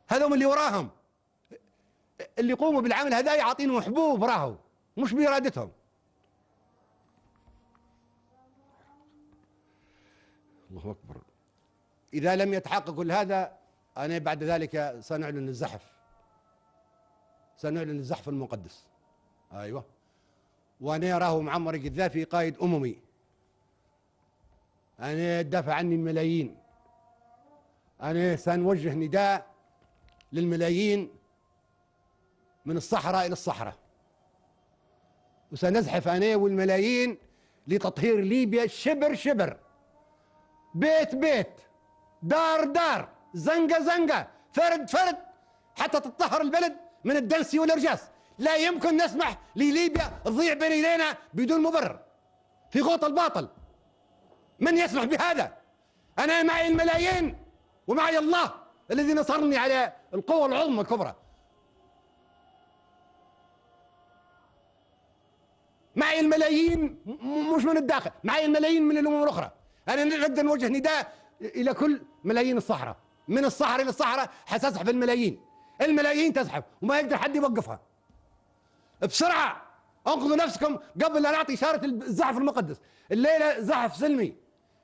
هذول اللي وراهم اللي يقوموا بالعمل هذا يعطينهم حبوب راهو مش بإرادتهم. الله أكبر. إذا لم يتحقق كل هذا أنا بعد ذلك سنعلن الزحف، سنعلن الزحف المقدس. أيوة. وأنا راه معمر القذافي قائد أممي، أنا دافع عني الملايين، أنا سنوجه نداء للملايين من الصحراء إلى الصحراء، وسنزحف أنا والملايين لتطهير ليبيا شبر شبر، بيت بيت، دار دار، زنقة زنقة، فرد فرد، حتى تطهر البلد من الدنسي والإرجاس. لا يمكن نسمح لليبيا تضيع بين يدينا بدون مبرر في غوط الباطل. من يسمح بهذا؟ أنا معي الملايين ومعي الله الذي نصرني على القوة العظمى الكبرى. معي الملايين مش من الداخل، معي الملايين من الأمم الأخرى. أنا نقدر نوجه نداء إلى كل ملايين الصحراء، من الصحراء إلى الصحراء حتزحف الملايين، الملايين تزحف وما يقدر حد يوقفها. بسرعة انقذوا نفسكم قبل لا نعطي إشارة الزحف المقدس. الليلة زحف سلمي،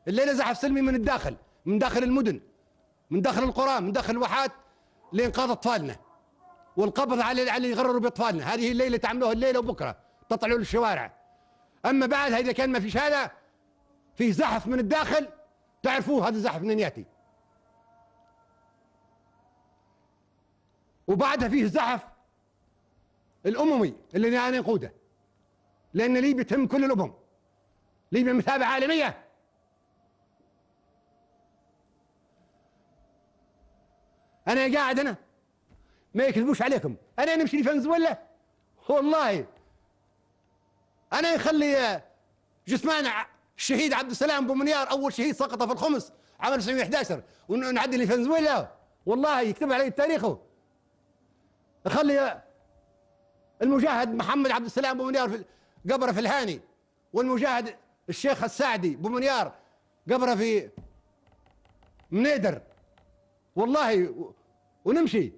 الليلة زحف سلمي من الداخل، من داخل المدن، من داخل القرى، من داخل الواحات، لإنقاذ أطفالنا والقبض على اللي يغرروا بأطفالنا. هذه الليلة تعملوها الليلة وبكرة تطلعوا للشوارع. أما بعد إذا كان ما فيش هذا، فيه زحف من الداخل، تعرفوه هذا الزحف منين يأتي. وبعدها فيه الزحف الأممي اللي أنا نقوده، لأن ليبيا تهم كل الأمم، ليبيا مثابة عالمية. أنا قاعد أنا ما يكذبوش عليكم، أنا نمشي لفنزويلا والله أنا يخلي جثمان الشهيد عبد السلام بومنيار أول شهيد سقط في الخمس عام 1911 ونعدي لفنزويلا والله يكتب علي التاريخ. يخلي المجاهد محمد عبد السلام بومنيار في قبره في الهاني، والمجاهد الشيخ السعدي بومنيار قبره في منيدر والله ونمشي.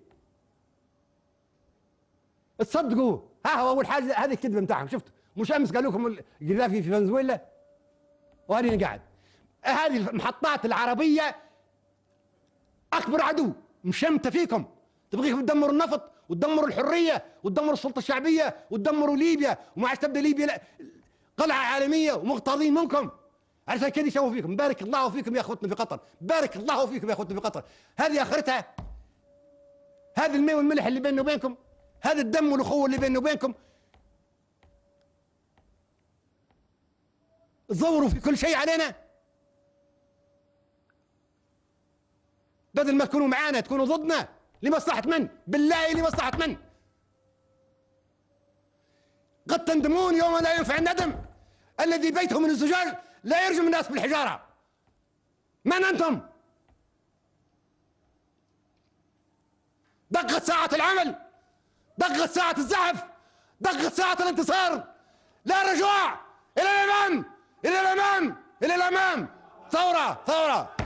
تصدقوا ها هو اول حاجه هذه الكذبه بتاعهم. شفت مش امس قالوا لكم القذافي في فنزويلا وهذه قاعد. هذه المحطات العربيه اكبر عدو مشمته فيكم، تبغيكم تدمروا النفط وتدمروا الحريه وتدمروا السلطه الشعبيه وتدمروا ليبيا، وما عادش تبدا ليبيا قلعه عالميه ومغتاظين منكم. عشان كذا يسووا فيكم. بارك الله فيكم يا اخوتنا في قطر، بارك الله فيكم يا اخوتنا في قطر. هذه اخرتها، هذا الماء والملح اللي بيننا وبينكم، هذا الدم والاخوه اللي بيننا وبينكم. تزوروا في كل شيء علينا، بدل ما تكونوا معانا تكونوا ضدنا. لمصلحة من؟ بالله لمصلحة من؟ قد تندمون يوم لا ينفع الندم. الذي بيته من الزجاج لا يرجم الناس بالحجارة. من أنتم؟ دقت ساعة العمل، دقت ساعة الزحف، دقت ساعة الانتصار. لا رجوع، إلى الأمام، إلى الأمام، إلى الأمام. ثورة ثورة.